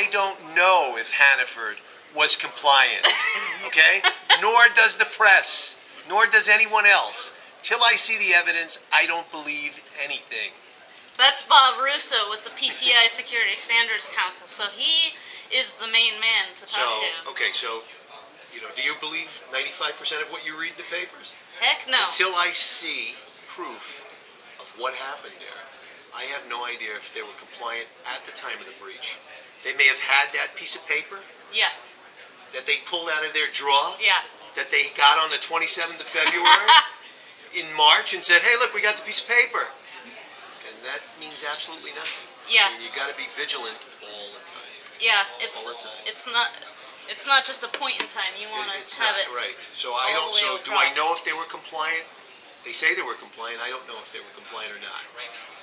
I don't know if Hannaford was compliant, okay? Nor does the press, nor does anyone else. Till I see the evidence, I don't believe anything. That's Bob Russo with the PCI Security Standards Council. So he is the main man to talk to. Okay, so, do you believe 95% of what you read in the papers? Heck no. Until I see proof of what happened there, I have no idea if they were compliant at the time of the breach. They may have had that piece of paper. Yeah. That they pulled out of their drawer. Yeah. That they got on the 27th of February in March and said, hey, look, we got the piece of paper. And that means absolutely nothing. Yeah. I mean, you got to be vigilant all the time. Yeah, all the time. It's not just a point in time. You want to have it right. So I don't. So do I know if they were compliant? They say they were compliant. I don't know if they were compliant or not.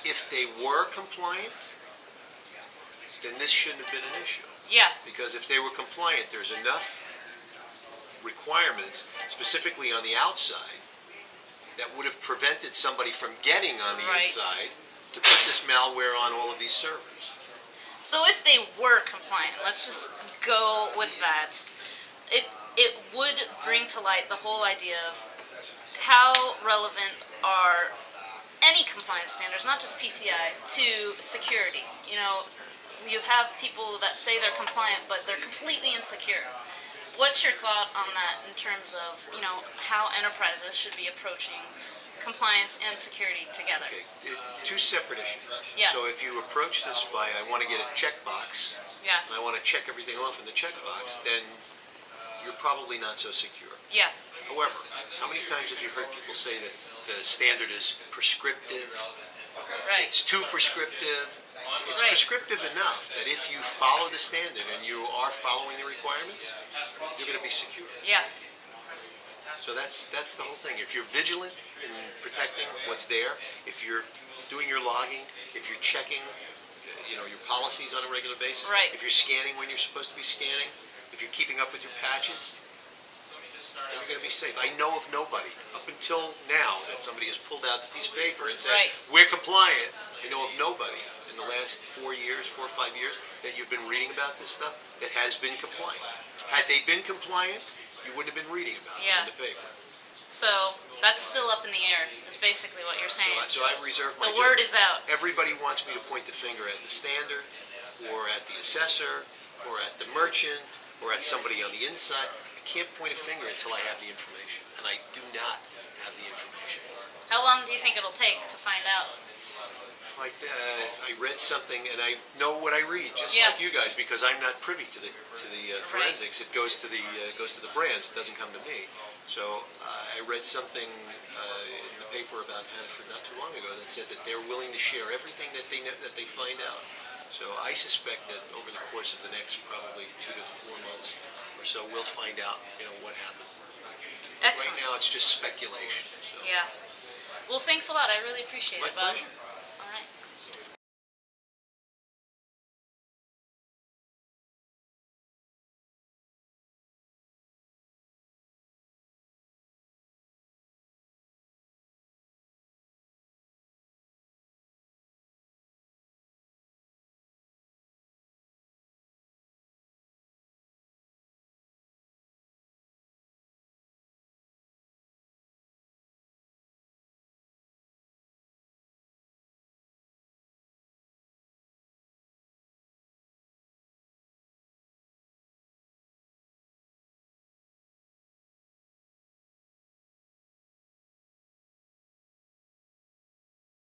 If they were compliant, then this shouldn't have been an issue. Yeah. Because if they were compliant, there's enough requirements, specifically on the outside, that would have prevented somebody from getting on the inside to put this malware on all of these servers. So if they were compliant, let's just go with that. It would bring to light the whole idea of how relevant are any compliance standards, not just PCI, to security. You have people that say they're compliant, but they're completely insecure. What's your thought on that in terms of, how enterprises should be approaching compliance and security together? Okay, two separate issues. Yeah. So if you approach this by, I want to get a checkbox, yeah, and I want to check everything off in the checkbox, then you're probably not so secure. Yeah. However, how many times have you heard people say that the standard is prescriptive? Right. It's too prescriptive. It's prescriptive enough that if you follow the standard and you are following the requirements, you're going to be secure. Yeah. So that's the whole thing. If you're vigilant in protecting what's there, if you're doing your logging, if you're checking, your policies on a regular basis, if you're scanning when you're supposed to be scanning, if you're keeping up with your patches, then you're going to be safe. I know of nobody up until now that somebody has pulled out the piece of paper and said, we're compliant. I know of nobody in the last 4 or 5 years that you've been reading about this stuff that has been compliant. Had they been compliant, you wouldn't have been reading about it in the paper. So that's still up in the air, is basically what you're saying. So I reserve my judgment. The word is out. Everybody wants me to point the finger at the standard, or at the assessor, or at the merchant, or at somebody on the inside. I can't point a finger until I have the information, and I do not have the information. How long do you think it'll take to find out? I read something, and I know what I read, just like you guys, because I'm not privy to the forensics. It goes to the brands. It doesn't come to me. So I read something in the paper about Hannaford not too long ago that said that they're willing to share everything that they find out. So I suspect that over the course of the next probably 2 to 4 months or so, we'll find out, what happened. Excellent. Right now, it's just speculation. So. Yeah. Well, thanks a lot. I really appreciate it, Bob. My pleasure.